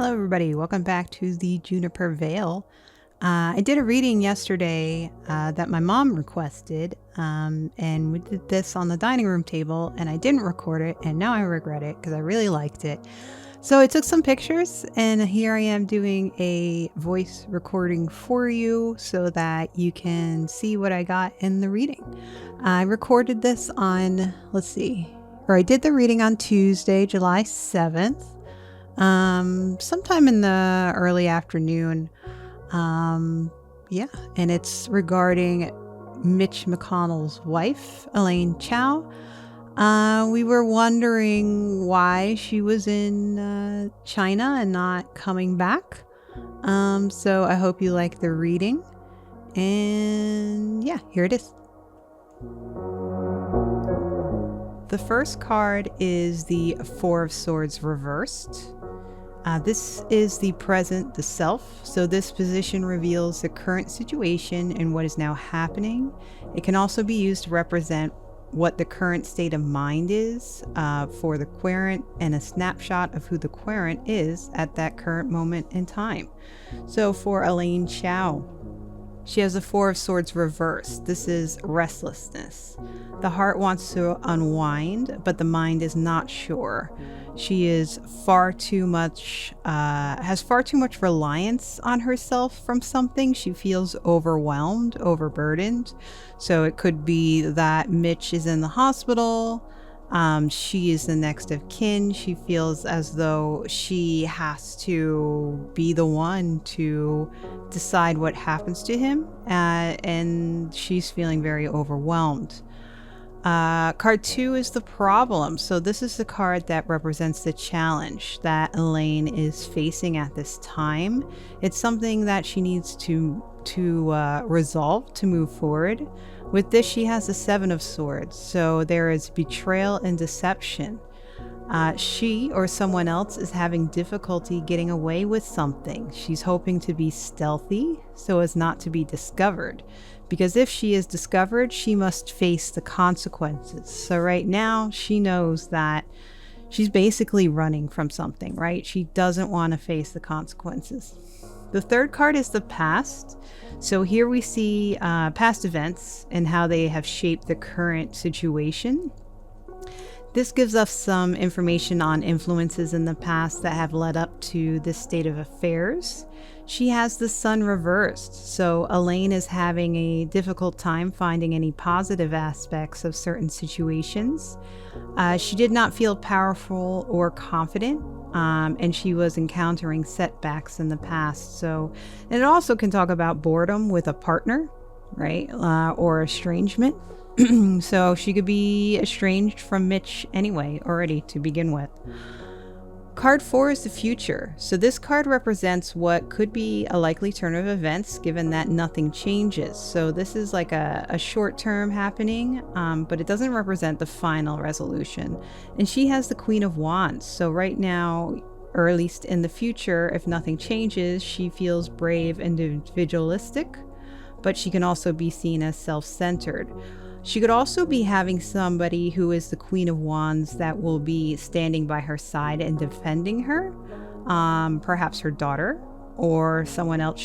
Hello everybody, welcome back to the Juniper Veil. I did a reading yesterday that my mom requested, and we did this on the dining room table, and I didn't record it, and now I regret it because I really liked it. So I took some pictures, and here I am doing a voice recording for you so that you can see what I got in the reading. I recorded this on, I did the reading on Tuesday, July 7th. Sometime in the early afternoon. And it's regarding Mitch McConnell's wife, Elaine Chao. We were wondering why she was in China and not coming back. So I hope you like the reading. And yeah, here it is. The first card is the Four of Swords reversed. This is the present, the self. So this position reveals the current situation and what is now happening. It can also be used to represent what the current state of mind is for the querent, and a snapshot of who the querent is at that current moment in time. So for Elaine Chao, she has the Four of Swords reversed. This is restlessness. The heart wants to unwind, but the mind is not sure. She is has far too much reliance on herself from something. She feels overwhelmed, overburdened. So it could be that Mitch is in the hospital. She is the next of kin. She feels as though she has to be the one to decide what happens to him, and she's feeling very overwhelmed. Card 2 is the problem. So this is the card that represents the challenge that Elaine is facing at this time. It's something that she needs to resolve to move forward. With this, she has the Seven of Swords. So there is betrayal and deception. She or someone else is having difficulty getting away with something. She's hoping to be stealthy so as not to be discovered. Because if she is discovered, she must face the consequences. So right now, she knows that she's basically running from something, right? She doesn't want to face the consequences. The third card is the past. So here we see past events and how they have shaped the current situation. This gives us some information on influences in the past that have led up to this state of affairs. She has the Sun reversed, so Elaine is having a difficult time finding any positive aspects of certain situations. She did not feel powerful or confident, and she was encountering setbacks in the past. So, and it also can talk about boredom with a partner, right, or estrangement. So she could be estranged from Mitch anyway, already to begin with. Card 4 is the future. So this card represents what could be a likely turn of events given that nothing changes. So this is like a short-term happening, but it doesn't represent the final resolution. And she has the Queen of Wands. So right now, or at least in the future, if nothing changes, she feels brave and individualistic, but she can also be seen as self-centered. She could also be having somebody who is the Queen of Wands that will be standing by her side and defending her, perhaps her daughter or someone else,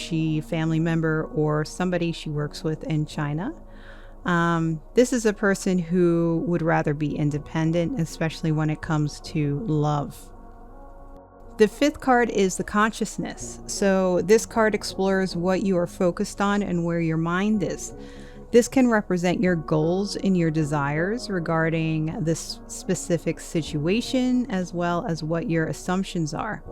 family member or somebody she works with in China. This is a person who would rather be independent, especially when it comes to love. The fifth card is the consciousness. So this card explores what you are focused on and where your mind is. This can represent your goals and your desires regarding this specific situation, as well as what your assumptions are.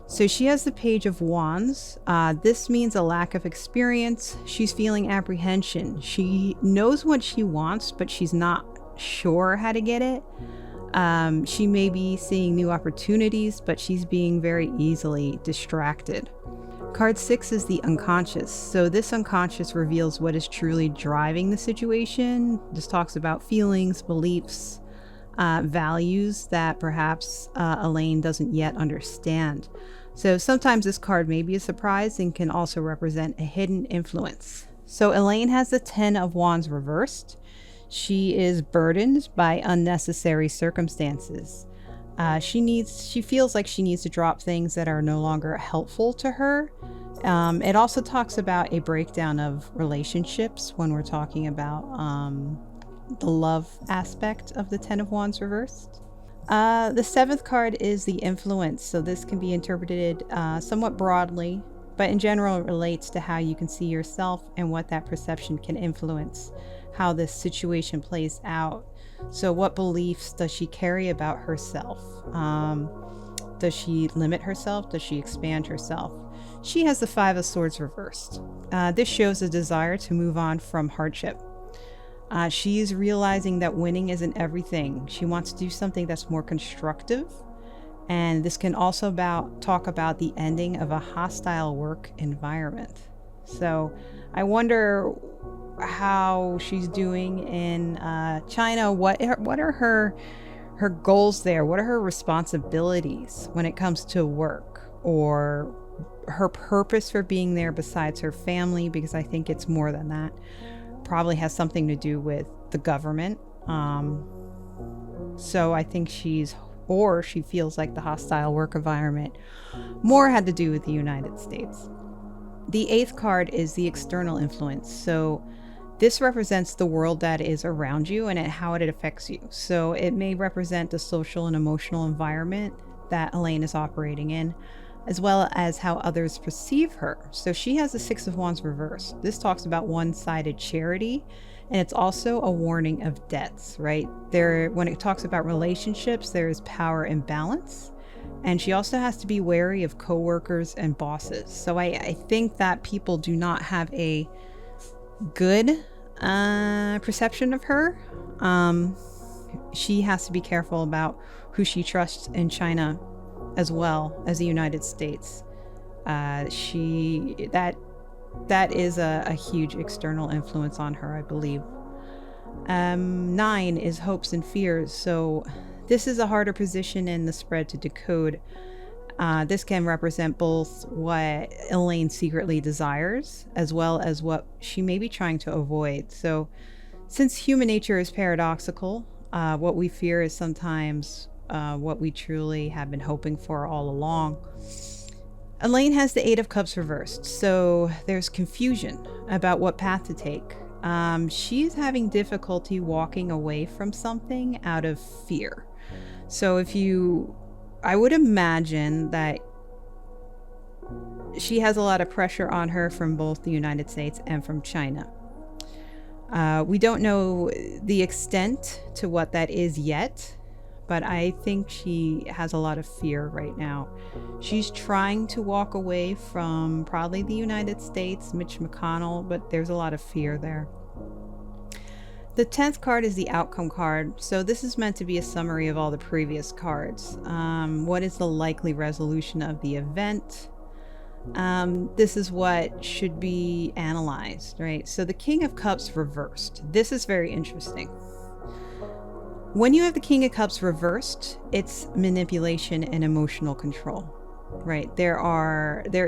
So she has the Page of Wands. This means a lack of experience. She's feeling apprehension. She knows what she wants, but she's not sure how to get it. She may be seeing new opportunities, but she's being very easily distracted. Card 6 is the unconscious. So this unconscious reveals what is truly driving the situation. This talks about feelings, beliefs, values that perhaps Elaine doesn't yet understand. So sometimes this card may be a surprise and can also represent a hidden influence. So Elaine has the 10 of Wands reversed. She is burdened by unnecessary circumstances. She feels like she needs to drop things that are no longer helpful to her. It also talks about a breakdown of relationships when we're talking about the love aspect of the Ten of Wands reversed. The seventh card is the influence. So this can be interpreted somewhat broadly, but in general it relates to how you can see yourself and what that perception can influence how this situation plays out. So what beliefs does she carry about herself? Does she limit herself? Does she expand herself? She has the Five of Swords reversed. This shows a desire to move on from hardship. She's realizing that winning isn't everything. She wants to do something that's more constructive. And this can also talk about the ending of a hostile work environment. So I wonder how she's doing in China. What are her goals there? What are her responsibilities when it comes to work, or her purpose for being there besides her family? Because I think it's more than that. Probably has something to do with the government. So I think she feels like the hostile work environment more had to do with the United States. The eighth card is the external influence. So this represents the world that is around you and how it affects you. So it may represent the social and emotional environment that Elaine is operating in, as well as how others perceive her. So she has the Six of Wands reversed. This talks about one-sided charity, and it's also a warning of debts, right? When it talks about relationships, there is power imbalance, and she also has to be wary of coworkers and bosses. So I think that people do not have a good perception of her. She has to be careful about who she trusts in China as well as the United States. That is a huge external influence on her, I believe. 9 is hopes and fears. So this is a harder position in the spread to decode. This can represent both what Elaine secretly desires, as well as what she may be trying to avoid. So since human nature is paradoxical, what we fear is sometimes what we truly have been hoping for all along. Elaine has the Eight of Cups reversed, so there's confusion about what path to take. She's having difficulty walking away from something out of fear. So I would imagine that she has a lot of pressure on her from both the United States and from China. We don't know the extent to what that is yet, but I think she has a lot of fear right now. She's trying to walk away from probably the United States, Mitch McConnell, but there's a lot of fear there. The 10th card is the outcome card. So this is meant to be a summary of all the previous cards. What is the likely resolution of the event? This is what should be analyzed, right? So the King of Cups reversed. This is very interesting. When you have the King of Cups reversed, it's manipulation and emotional control, right? There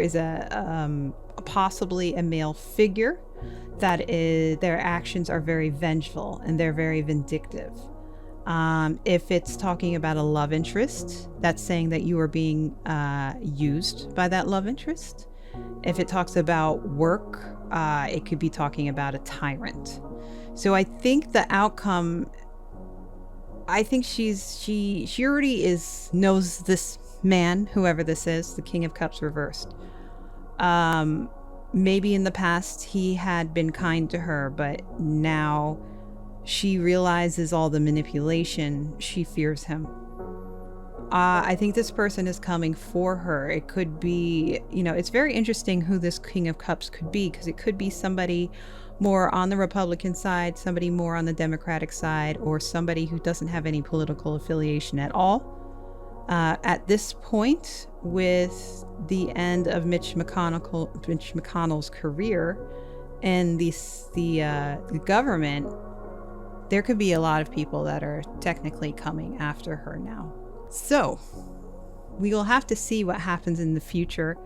is a possibly a male figure that their actions are very vengeful and they're very vindictive. If it's talking about a love interest, that's saying that you are being used by that love interest. If it talks about work, it could be talking about a tyrant. So I think the outcome, I think she already knows this man, whoever this is, the King of Cups reversed. Maybe in the past he had been kind to her, but now she realizes all the manipulation. She fears him. I think this person is coming for her. It could be, it's very interesting who this King of Cups could be, because it could be somebody more on the Republican side, somebody more on the Democratic side, or somebody who doesn't have any political affiliation at all. At this point, with the end of Mitch McConnell's career and the government, there could be a lot of people that are technically coming after her now. So we will have to see what happens in the future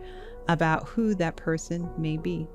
about who that person may be.